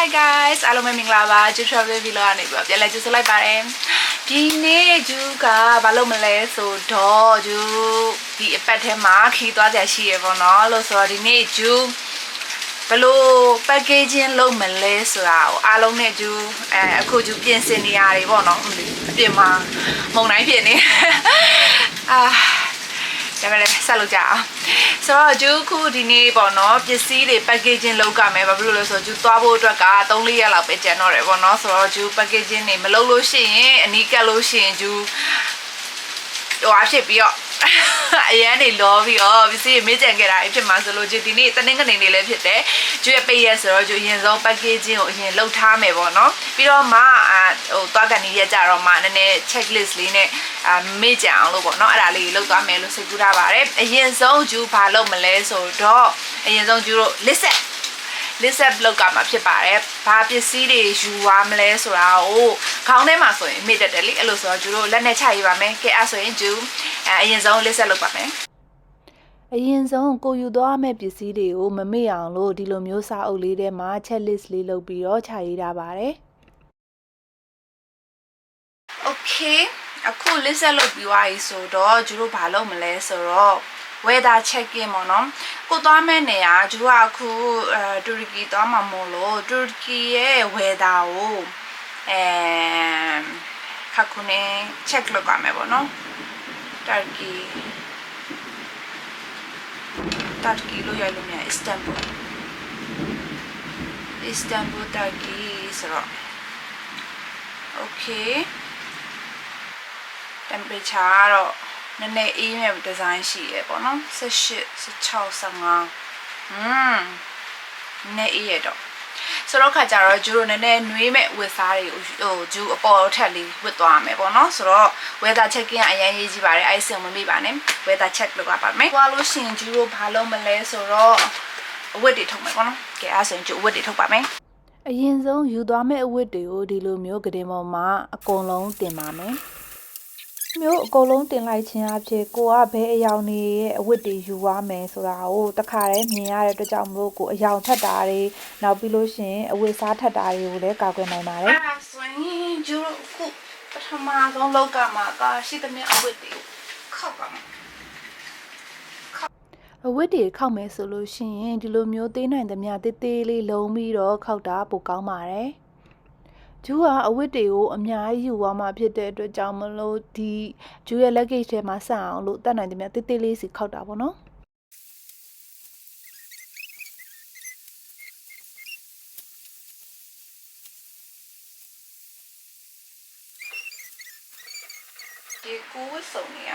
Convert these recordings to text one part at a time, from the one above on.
Hi guys,အားလုံးပဲမင်္ဂလာပါကျူ travel vlog ကနေပြီးပြန်လဲကြိုဆိုလိုက်ပါတယ်ဒီနေ့ကျူကဘာလို့မလဲဆိုတော့ကျူဒီအပတ်ထဲမှာခီးသွားကြရှိရပေါ့နော်လို့ဆိုတော့ဒီနေ့ကျူဘလို့ packaging လုပ်မလဲဆိုတာကိုအားလုံးနဲ့ကျူအခုကျူပြင်ဆင်နေရတယ်ပေါ့နော်အပြင်မှာမုံတိုင်းဖြစ်နေဒါပေမဲ့ဆက်လုပ်ကြအောင်ဆိုတော့ကျူခုဒီနေ့ပေါ့နော်ပစ္စည်းတွေ packaging လုပ်ကြမယ်ဘာဖြစ်လို့လဲဆိုတော့ကျူသွားဖို့အတွက်က3-4ရက်လောက်ပဲကျန်တော့တယ်ပေါ့နော်ဆိုတော့ကျူ packaging တွေမလုပ်လို့ရှိရင်အနီးကပ်လို့ရှိရင်ကျူဟိုအဖြစ်ပြီးတော့အရန်နေလောပြီးတော့ပစ္စည်းမေးကြံခဲ့တာဖြစ်မှာဆိုလို့ကျူဒီနေ့တနင်္ဂနွေနေ့လည်းဖြစ်တယ်ကျူရဲ့ပိတ်ရက်ဆိုတော့ကျူအရင်ဆုံး packaging ကိုအရင်လုပ်ထားမယ်ပေါ့နော်ပြီးတော့မှဟိုသွားကန်နေရကြတော့မှနည်းနည်း checklist လေးနဲ့မေ့ကြအောင်လို့ပေါ့နော်အဲ့ဒါလေးလုပ်သွားမယ်လို့စိတ်ကူးထားပါတယ်အရင်ဆုံးကျူဘာလုပ်မလဲဆိုတော့အရင်ဆုံးကျူတို့ list up လောက်ကမှာဖြစ်ပါတယ်ဘာပစ္စည်းတွေယူသွားမလဲဆိုတာကိုခေါင်းထဲမှာဆိုရင်မေ့တတ်တယ်လေအဲ့လိုဆိုတော့ကျူတို့လက်နဲ့ချရေးပါမယ်ကဲအဲ့ဆိုရင်ကျူအရင်ဆုံး list up လုပ်ပါမယ်အရင်ဆုံးကိုယူသွားမယ့်ပစ္စည်းတွေကိုမမေ့အောင်လို့ဒီလိုမျိုးစာအုပ်လေးထဲမှာ checklist လေးလုပ်ပြီးတော့ချရေးထားပါတယ် Okay အခု list လုပ်ပြီးသွားပြီဆိုတော့ကျူတို့ဘာလုပ်မလဲဆိုတော့ weather check-in ပေါ့နော်ကိုသွားမယ့်နေရာကျူကအခုတူရကီသွားမှာမို့လို့တူရကီရဲ့ weather ကိုခါခုနေ check လုပ်ရမယ်ပေါ့နော်တူရကီလို့ရိုက်လို့မြန် Istanbul တူရကီဆိုတော့ Okay temperature တော့နည်းနည်းအေးမဲ့ဒီဇိုင်းရှိရပေါ့နော်18 16 15နည်းအေးရတော့ဆိုတော့ခါကြတော့ကျူတို့နည်းနည်းနှွေးမဲ့ဝတ်စားတွေဟိုကျူအပေါ်ထက်လေးဝတ်သွားမယ်ပေါ့နော်ဆိုတော့ weather check-in အရင်ရေးကြည့်ပါတယ်အဲ့စင်မမေ့ပါနဲ့ weather check လုပ်ပါမယ်သွားလို့ရှိရင်ကျူတို့ဘာလုပ်မလဲဆိုတော့အဝတ်တွေထုတ်မယ်ပေါ့နော်ကဲအဲ့ဆိုရင်ကျူအဝတ်တွေထုတ်ပါမယ်အရင်ဆုံးယူသွားမယ့်အဝတ်တွေကိုဒီလိုမျိုးကတင်ပေါ်မှာအကုန်လုံးတင်ပါမယ်မျိုးအကုန်လုံးတင်လိုက်ခြင်းအဖြစ်ကိုကဘဲအယောင်နေရဲ့အဝတ်တွေယူသွားမယ်ဆိုတာကိုတခါတည်းမြင်ရတဲ့အတွက်ကြောင့်မလို့ကိုအယောင်ထက်တာတွေနောက်ပြီးလို့ရှိရင်အဝတ်စားထက်တာတွေကိုလည်းကာကွယ်နိုင်ပါတယ်အဲ့ဒါဆိုရင်ကျတို့ခုပထမဆုံးလောက်ကမှာရှိသမျှအဝတ်တွေကိုခောက်ပါမယ်အဝတ်တွေခောက်မယ်ဆိုလို့ရှိရင်ဒီလိုမျိုးသေးနိုင်သမျှသေးသေးလေးလုံးပြီးတော့ခောက်တာပိုကောင်းပါတယ်ကျူကအဝတ်တွေကိုအများကြီးယူသွားမှာဖြစ်တဲ့အတွက်ကြောင့်မလို့ဒီကျူရဲ့ luggage ထဲမှာဆက်အောင်လို့တတ်နိုင်တယ်များတေးသေးလေးစီခောက်တာပေါ့နော်ဒီကိုဝတ်စုံနေရ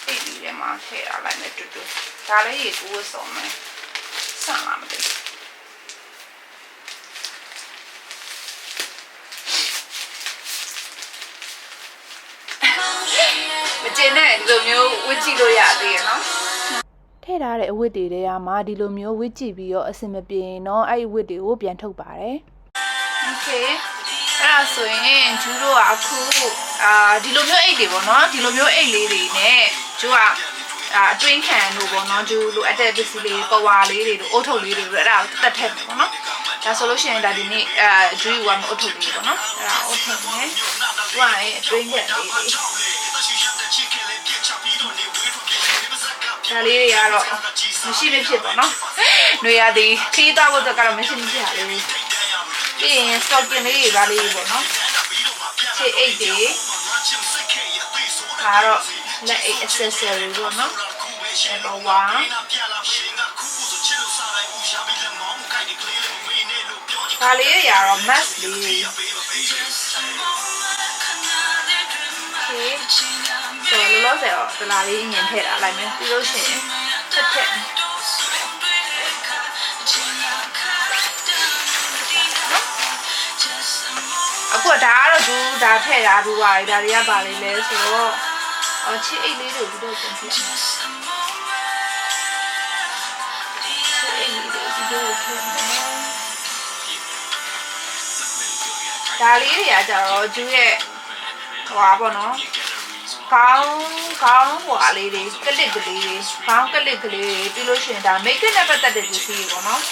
အဲ့ဒီထဲမှာထည့်ရလိုက်မယ်တူတူဒါလည်းရေကိုဝတ်စုံမယ်ဆန်လာမသိမကျင်တဲ့ဒီလိုမျိုးဝစ်ကြည့်လို့ရသေးရနော်ထည့်ထားတဲ့အဝတ်တွေထဲမှာဒီလိုမျိုးဝစ်ကြည့်ပြီးတော့အဆင်မပြေရင်တော့အဲ့ဒီဝတ်တွေကိုပြန်ထုတ်ပါတယ်โอเคအဲ့ဒါဆိုရင်ကျူတို့ကအခုဒီလိုမျိုးအိတ်တွေပေါ့နော်ဒီလိုမျိုးအိတ်လေးတွေနဲ့ကျူကအတွင်းခံလို့ပေါ့နော်ကျူလိုအပ်တဲ့ပစ္စည်းလေးပဝါလေးတွေတို့အုတ်ထုပ်လေးတွေတို့အဲ့ဒါကိုတက်ထည့်မယ်ပေါ့နော်ဒါဆိုလို့ရှိရင်ဒါဒီနေ့ကျူယူရမယ့်အုတ်ထုပ်လေးပေါ့နော်အဲ့ဒါအုတ်ထုပ်နဲ့ကျူကရဲ့အတွင်းခံလေးတွေဒါလေးတွေကတော့မရှိမဖြစ်ပေါ့နော်။နှွေရသည်ခီးတော့ဖို့ကတော့မရှိမဖြစ်ဟာလေးပြီးရင် stocking လေးတွေပါလေးပေါ့နော်။ခြေအိတ်တွေဒါတော့လက်အိတ် accessory ပေါ့နော်။အဲ့တော့ဝါဒါလေးတွေကတော့ mask လေးဆိုတော့လောလောဆယ်တော့ဒလာလေးညင်ထည့်တာလိုက်မယ်ပြီးလို့ရှိရင်ထက်အခုဒါကတော့သူဒါထည့်တာပြီးသွားပြီဒါတွေကပါလေးလဲဆိုတော့ချစ်အိတ်လေးတွေကိုပြီးတော့ပြန်ထည့်မယ်ချစ်အိတ်လေးတွေပြီးတော့ထည့်မယ်ဒါလေးတွေကကြတော့ကျူရဲ့ဟွာပေါ့နော်ကောင်းဟွာလေးတွေကလစ်ကလေးခေါင်းကလစ်ကလေးပြီးလို့ရှိရင်ဒါ make up နဲ့ပတ်သက်တဲ့ပစ္စည်းတွေပေါ့နော်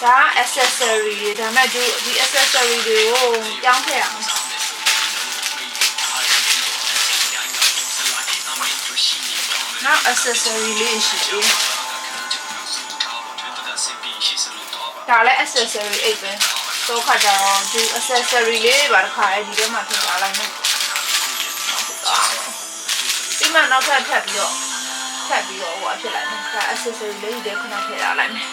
ဒါ accessory တွေဒါမဲ့ဒီ accessory တွေကိုပြောင်းထည့်ရမယ်နောက် accessory လေးရှိတယ်ဒါလည်း accessory အိတ်ပဲတော့ခါကြတော့ဒီ accessory လေးတွေပါတစ်ခါအဲဒီထဲမှာထည့်ထားလိုက်မယ်ဒီမှာနောက်ထပ်ထပ်ပြီးတော့ဟိုဖြစ်လိုက်မယ်ဒါ accessory လေးတွေခဏထည့်ထားလိုက်မယ်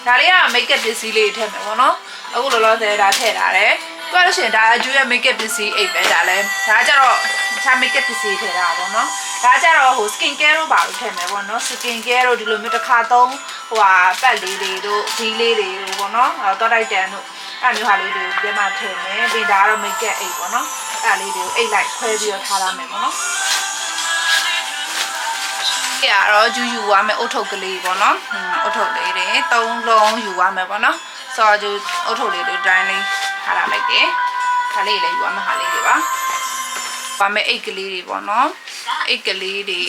ဒါလေးက makeup ပစ္စည်းလေးထည့်မယ်ပေါ့နော်အခုလောလောဆယ်ဒါထည့်ထားတယ်ပြောလို့ရှိရင်ဒါအကျိုးရဲ့ makeup ပစ္စည်းအိတ်ပဲဒါလည်းဒါကြတော့တခြား makeup ပစ္စည်းထည့်ထားတာပေါ့နော်ဒါကြတော့ဟို skin care တို့ပါလို့ထည့်မယ်ပေါ့နော် skin care တို့ဒီလိုမျိုးတစ်ခါသုံးဟိုဟာပတ်လေးတွေတို့ဒီလေးတွေတို့ပေါ့နော်တော့တိုက်တန်တို့အဲ့မျိုးဟာလေးတွေကိုဒီမှာထည့်မယ်ပြီးဒါကတော့ makeup အိတ်ပေါ့နော်အဲ့လေးတွေကိုအိတ်လိုက်ခွဲပြီးတော့ထားရမယ်ပေါ့နော်ရတော့ယူရမယ်အုတ်ထုပ်ကလေးပေါ့နော်အုတ်ထုပ်လေးတွေ3လုံးယူရမယ်ပေါ့နော်ဆိုတော့အုတ်ထုပ်လေးတွေတိုင်းလေးထားလာလိုက်တယ်ဒါလေးလည်းယူရမယ်ဟာလေးတွေပါမယ်အိတ်ကလေးတွေပေါ့နော်အိတ်ကလေးတွေ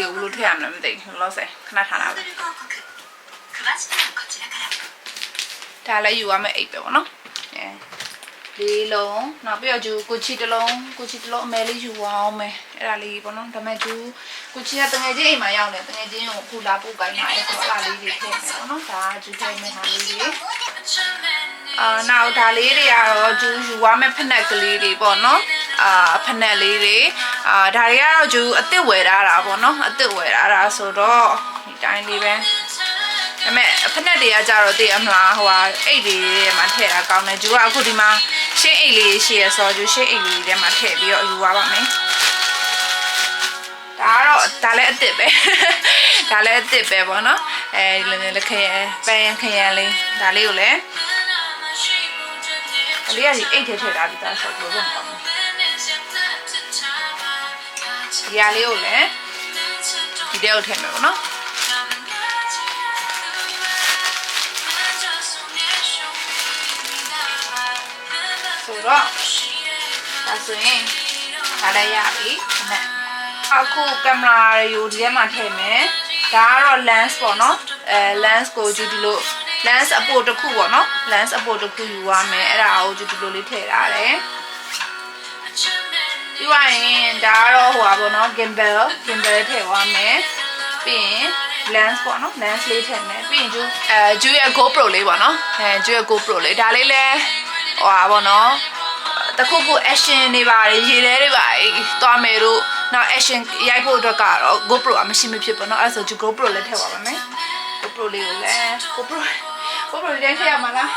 ကိုဘလို့ထည့်ရမလဲမသိဘူးလောဆယ်ခဏထားလာပဲဒါလည်းယူရမယ်အိတ်ပဲပေါ့နော်လေးလုံးနောက်ပြီးတော့ကိုချီတလုံးအမဲလေးယူအောင်မယ်အဲ့ဒါလေးပေါ့နော်ဒါမဲ့ကိုချီကတငယ်ချင်းအိမ်မှာရောက်နေတငယ်ချင်းကိုခုလာပို့ကိုင်းလာအဲ့ဒါလေးတွေထည့်မယ်ပေါ့နော်ဒါထည့်မယ်ဟာလေးတွေနောက်ဒါလေးတွေကတော့ယူရမယ်ဖက်နက်ကလေးတွေပေါ့နော်ဖက်နက်လေးတွေဒါတွေကတော့အစ်စ်ဝယ်ထားတာပေါ့နော်အစ်စ်ဝယ်ထားတာဆိုတော့ဒီတိုင်းလေးပဲဒါမဲ့ဖက်နက်တွေကကြတော့သိရမလားဟိုဟာအိတ်တွေထဲမှာထည့်တာကောင်းတယ်ကအခုဒီမှာရှင်းအိတ်လေးရှိရဆိုရှင်းအိတ်လေးထဲမှာထည့်ပြီးတော့ယူသွားပါမယ်ဒါလည်းအစ်စ်ပဲဒါလည်းအစ်စ်ပဲပေါ့နော်ဒီလိုမျိုးလက်ခရမ်းပန်းခရမ်းလေးဒါလေးကိုလည်းဒါလေးကဒီအိတ်ထဲထည့်ထားပြီးသားဆိုတော့ဘယ်လိုကောင်းလဲဒီဟာလေးကိုလည်းဒီထဲကိုထည့်မယ်ပေါ့နော်ဆိုတော့ဒါဆိုရင်ဒါလည်းရပြီအခုကင်မရာကိုဒီထဲမှာထည့်မယ်ဒါကတော့ lens ပေါ့နော်lens ကိုဒီလို lens အပိုတစ်ခုပေါ့နော် lens အပိုတစ်ခုယူရမယ်အဲ့ဒါကိုဒီလိုလေးထည့်ထားတယ်ပြီးသွားရင်ဒါကတော့ဟိုပါပေါ့နော် gimbal ထည့်သွားမယ်ပြီးရင် lens ပေါ့နော် lens လေးထည့်မယ်ပြီးရင်ကျူရဲ့ GoPro လေးပေါ့နော်ကျူရဲ့ GoPro လေးဒါလေးလဲဟိုပါပေါ့နော်တခုခု action တွေပါတယ်ရေထဲတွေပါသွားမယ်တို့နောက် action ရိုက်ဖို့အတွက်ကတော့ GoPro အမရှိမဖြစ်ပေါ့နော်အဲ့ဒါဆို GoPro လည်းထည့်ပါမယ် GoPro လေးကိုလည်း GoPro လေးထည့်ရမှာလား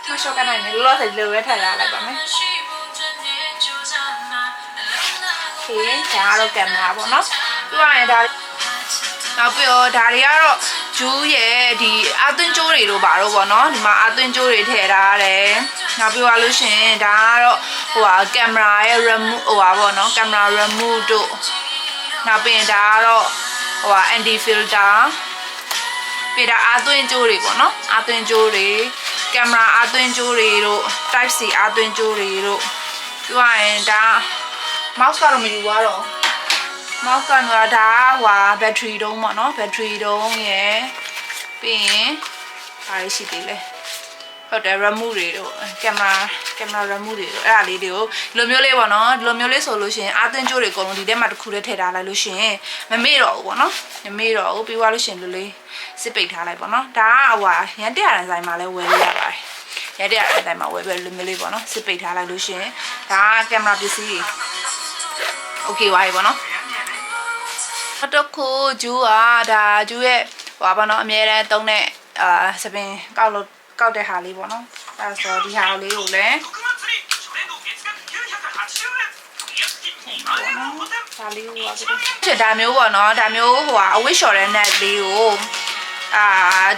မရှော့ကနိုင်နေလောလောဆယ်လိုပဲထည့်လိုက်ပါမယ်โอเคဒါကတော့ကင်မရာပေါ့နော်ပြီးတော့ရင်ဒါနောက်ပြီးတော့ဒါတွေကတော့ဂျူးရဲ့ဒီအသွင်ကြိုးတွေတို့ပါတော့ဗောနော်ဒီမှာအသွင်ကြိုးတွေထည့်ထားတယ်နောက်ပြီးသွားလို့ရှိရင်ဒါကတော့ဟိုဟာကင်မရာရဲ့ remove ဟိုပါဗောနော်ကင်မရာ remove တို့နောက်ပြီးရင်ဒါကတော့ဟိုဟာ anti filter ပြီးတော့အသွင်ကြိုးတွေဗောနော်အသွင်ကြိုးတွေကင်မရာအသွင်ကြိုးတွေတို့ type C အသွင်ကြိုးတွေတို့ပြီးသွားရင်ဒါ mouse ကတော့မယူသွားတော့ mouse ကတော့ဒါဟို battery တုံးပေါ့နော် battery တုံးရယ်ပြီးရင်ဘာလို့ရှိသေးလဲဟုတ်တယ် remove တွေတို့ကင်မရာ remove တွေတို့အဲ့ဒါလေးတွေကိုဒီလိုမျိုးလေးပေါ့နော်ဒီလိုမျိုးလေးဆိုလို့ရှိရင်အသွင်ကြိုးတွေအကုန်လုံးဒီထဲမှာတစ်ခုလေးထည့်ထားလိုက်လို့ရှိရင်မမေ့တော့ဘူးပေါ့နော်မမေ့တော့ဘူးပြီးသွားလို့ရှိရင်လိုလေးစစ်ပိတ်ထားလိုက်ပေါ့နော်ဒါကဟိုရန်တက်ရတဲ့ဆိုင်မှာလဲဝယ်လို့ရပါတယ်ရန်တက်ရတဲ့ဆိုင်မှာဝယ်ပြီးလိုမျိုးလေးပေါ့နော်စစ်ပိတ်ထားလိုက်လို့ရှိရင်ဒါကကင်မရာပစ္စည်းโอเคပါပြီပေါ့နော်တခုဂျူးဒါဂျူးရဲ့ဟိုပါနော်အမြဲတမ်းသုံးတဲ့စပင်ကောက်တဲ့ဟာလေးပေါ့နော်အဲဆိုဒီဟာလေးကိုလည်းဒါလေးကိုဒါမျိုးပေါ့နော်ဒါမျိုးဟိုအဝတ်လျှော်တဲ့ net လေးကို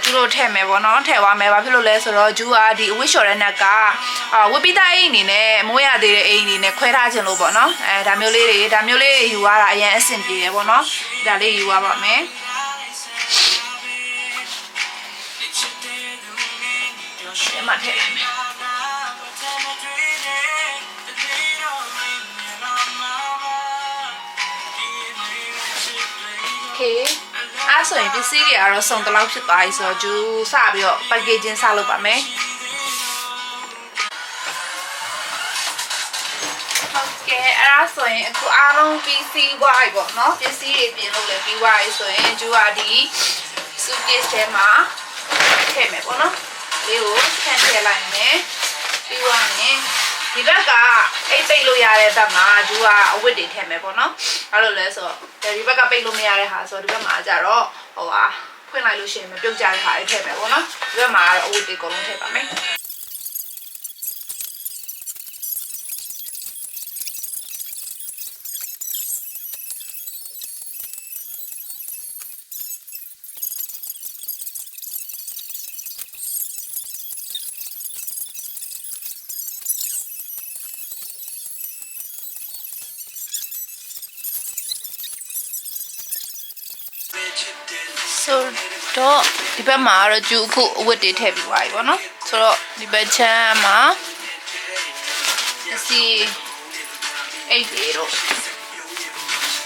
ကျူတို့ထည့်မယ်ပေါ့နော်ထည့်သွားမယ်ဘာဖြစ်လို့လဲဆိုတော့ဂျူးဒီအဝတ်လျှော်တဲ့ net ကဝတ်ပြီးသားအိမ်အနေနဲ့မိုးရသေးတဲ့အိမ်အနေနဲ့ခွဲထားခြင်းလို့ပေါ့နော်ဒါမျိုးလေးတွေယူရတာအရင်အဆင်ပြေတယ်ပေါ့နော်ဒါလေးယူရပါမယ်ဒီမှာထည့်လိုက်မယ် အဲ့ဆိုရင်ပစ္စည်းတွေကတော့စုံတလောက်ဖြစ်သွားပြီဆိုတော့ဂျူစပြီးတော့ packaging စလုပ်ပါမယ်ဟုတ်ကဲ့အဲ့ဒါဆိုရင်အခုအားလုံးပြီးစီးသွားပြီပေါ့နော်ပစ္စည်းတွေပြင်လို့လည်းပြီးသွားပြီဆိုရင်ဂျူကဒီ suitcase ထဲမှာထည့်မယ်ပေါ့နော်လေးကိုထည့်လိုက်မယ်ပြီးသွားရင်ဒီဘက်ကအိတ်ပိတ်လို့ရတဲ့ဘက်မှာဂျူကအဝတ်တွေထည့်မယ်ပေါ့နော်အဲ့လိုလဲဆိုတော့ဒီဘက်ကပိတ်လို့မရတဲ့ဟာဆိုတော့ဒီဘက်မှာကျတော့ဟိုဟာဖွင့်လိုက်လို့ရှိရင်မပြုတ်ကြတဲ့ဟာတွေထည့်မယ်ပေါ့နော်ဒီဘက်မှာကတော့အဝတ်တွေအကုန်လုံးထည့်ပါမယ်ဆိုတော့ဒီဘက်မှာတော့ဂျူအခုအဝတ်တွေထည့်ပြီးသွားပြီပေါ့နော်ဆိုတော့ဒီဘက်ချမ်းမှာစီအိတ်တွေတော့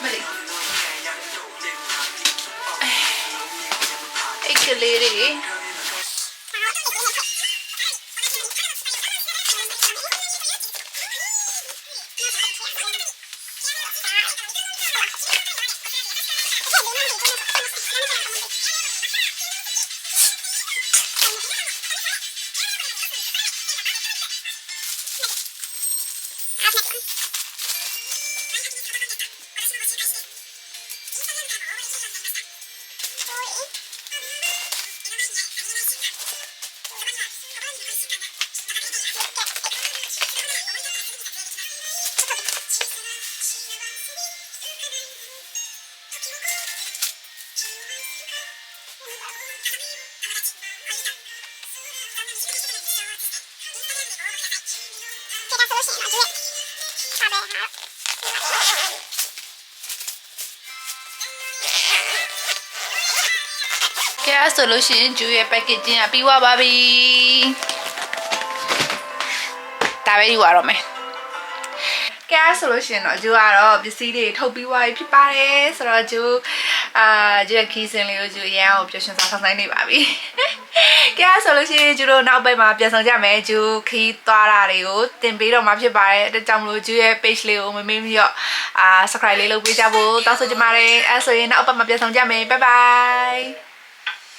မလေးအိတ်ကလေးတွေကဲဆိုလို့ရှိရင်ဂျူရဲ့ packaging ကပြီးသွားပါပြီဒါပဲယူရတော့မယ်ကဲဆိုလို့ရှိရင်တော့ဂျူကတော့ပစ္စည်းတွေထုတ်ပြီးသွားပြီဖြစ်ပါတယ်ဆိုတော့ဂျူဂျူရဲ့ခီးစင်လေးကိုဂျူရန်ကိုပျော်ရွှင်စွာဆောင်ဆိုင်နေပါပြီကဲဆိုလို့ရှိရင်ဂျူတို့နောက်ပိုင်းမှာပြန်ဆောင်ကြမယ်ဂျူခီးသွားတာတွေကိုတင်ပေးတော့မှာဖြစ်ပါတယ်အဲကြောင့်မလို့ဂျူရဲ့ page လေးကိုမမေ့ပြီးတော့subscribe လေးလုပ်ပေးကြဖို့တောင်းဆိုချင်ပါတယ်အဲဆိုရင်နောက်အပတ်မှာပြန်ဆောင်ကြမယ် bye bye